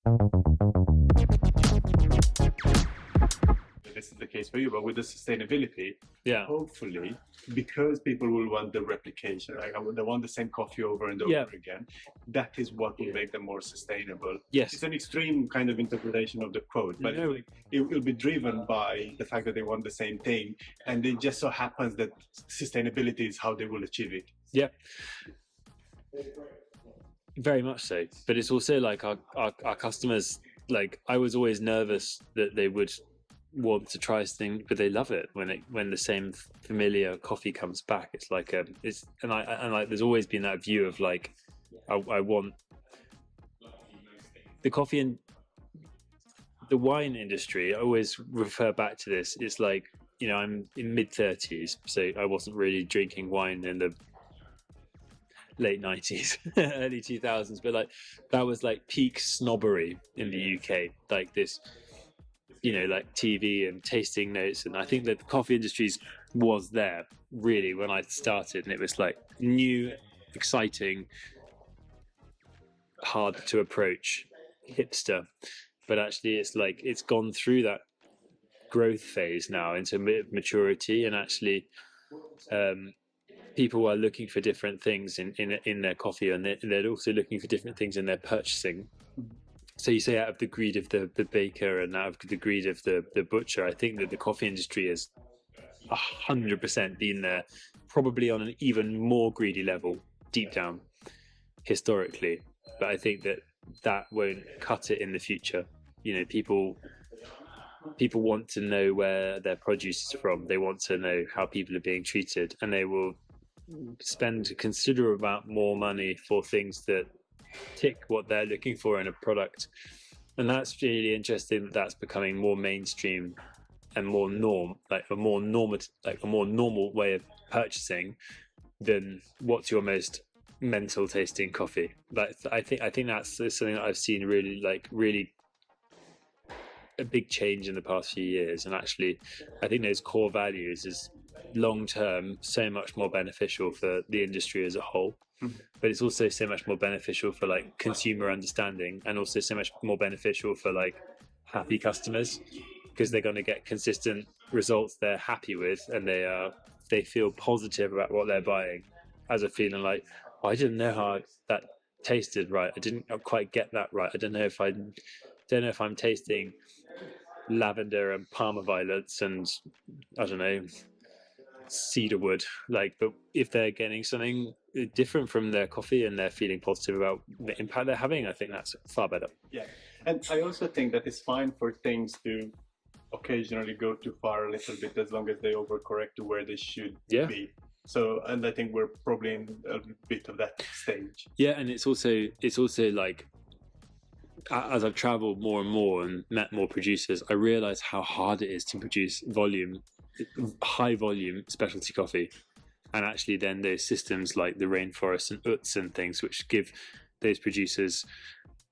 This is the case for you, but with the sustainability, Yeah. hopefully, because people will want the replication, like they want the same coffee over and over again, that is what will make them more sustainable. Yes. It's an extreme kind of interpretation of the quote, but it will be driven by the fact that they want the same thing, and it just so happens that sustainability is how they will achieve it. Yeah. Very much so. But it's also like our customers, like I was always nervous that they would want to try things, but they love it when the same familiar coffee comes back. It's like there's always been that view of like I want the coffee and the wine industry. I always refer back to this. It's like, you know, I'm in mid-30s, so I wasn't really drinking wine in the late 90s, early 2000s, but like that was like peak snobbery in the UK, like this, you know, like TV and tasting notes. And I think that the coffee industry was there really when I started, and it was like new, exciting, hard to approach, hipster. But actually it's like it's gone through that growth phase now into maturity, and actually people are looking for different things in their coffee, and they're also looking for different things in their purchasing. So you say out of the greed of the baker and out of the greed of the butcher, I think that the coffee industry has 100% been there, probably on an even more greedy level deep down historically. But I think that won't cut it in the future. You know, people want to know where their produce is from. They want to know how people are being treated, and they will spend a considerable amount more money for things that tick what they're looking for in a product. And that's really interesting that that's becoming more mainstream and more norm, like a more normal way of purchasing than what's your most mental tasting coffee. Like I think that's something that I've seen really a big change in the past few years. And actually I think those core values is long term so much more beneficial for the industry as a whole. But it's also so much more beneficial for like consumer understanding, and also so much more beneficial for like happy customers, because they're going to get consistent results they're happy with, and they feel positive about what they're buying, as a feeling like, oh, I didn't know how that tasted right, I didn't quite get that right, I don't know if I'm tasting lavender and Parma violets and I don't know, cedarwood, like. But if they're getting something different from their coffee and they're feeling positive about the impact they're having, I think that's far better. Yeah, and I also think that it's fine for things to occasionally go too far a little bit, as long as they overcorrect to where they should be. So, and I think we're probably in a bit of that stage. Yeah, and it's also like, as I've traveled more and more and met more producers, I realize how hard it is to produce high volume specialty coffee. And actually then there's systems like the rainforest and UTS and things which give those producers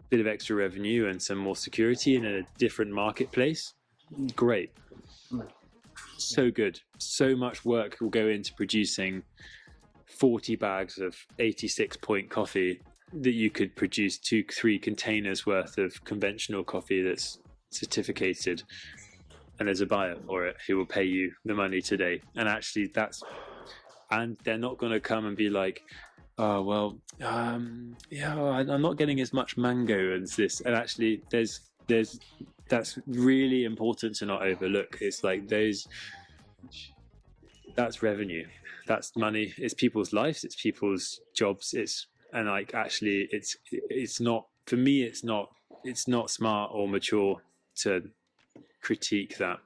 a bit of extra revenue and some more security in a different marketplace. Great. So good. So much work will go into producing 40 bags of 86 point coffee that you could produce 2-3 containers worth of conventional coffee that's certificated, and there's a buyer for it who will pay you the money today. And actually and they're not going to come and be like, oh well, yeah, I'm not getting as much mango as this. And actually that's really important to not overlook. It's like that's revenue, that's money, it's people's lives, it's people's jobs, and like actually it's not, for me, it's not smart or mature to critique that.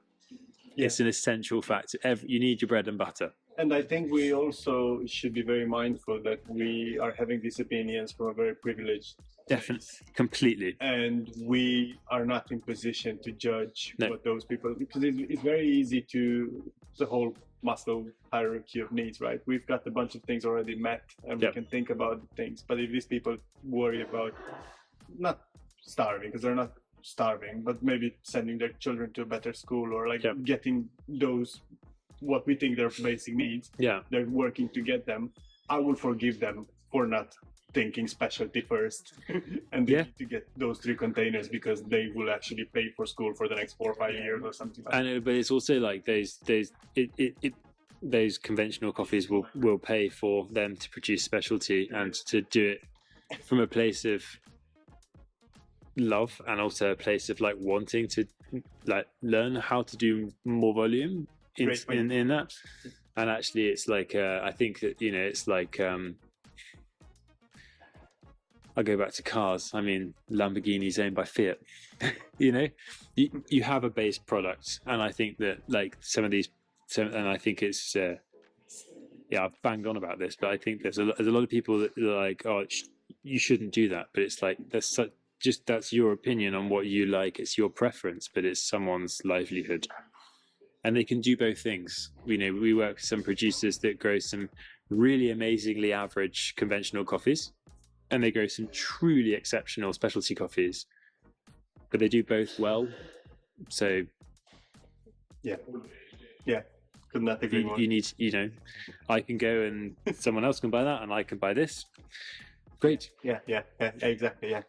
It's an essential fact. You need your bread and butter. And I think we also should be very mindful that we are having these opinions from a very privileged Definitely, completely. And we are not in position to judge what those people, because it's very easy to, the whole Maslow hierarchy of needs, right? We've got a bunch of things already met, and we can think about things. But if these people worry about not starving, because they're not starving, but maybe sending their children to a better school, or like getting those, what we think they're basic needs, they're working to get them, I will forgive them for not thinking specialty first, and they need to get those 3 containers because they will actually pay for school for the next 4 or 5 years or something like that. But it's also like those conventional coffees will pay for them to produce specialty and to do it from a place of love and also a place of like wanting to like learn how to do more volume in that. And actually it's like I think that, you know, it's like I'll go back to cars. I mean, Lamborghini's owned by Fiat. You know, you have a base product, and I think that like some of these, and I think it's I've banged on about this, but I think there's a lot of people that are like, oh, you shouldn't do that. But it's like that's your opinion on what you like. It's your preference, but it's someone's livelihood, and they can do both things. You know, we work with some producers that grow some really amazingly average conventional coffees, and they grow some truly exceptional specialty coffees, but they do both well. So yeah, could not agree more. You need, you know, I can go and someone else can buy that, and I can buy this. Great. Yeah, exactly. Yeah.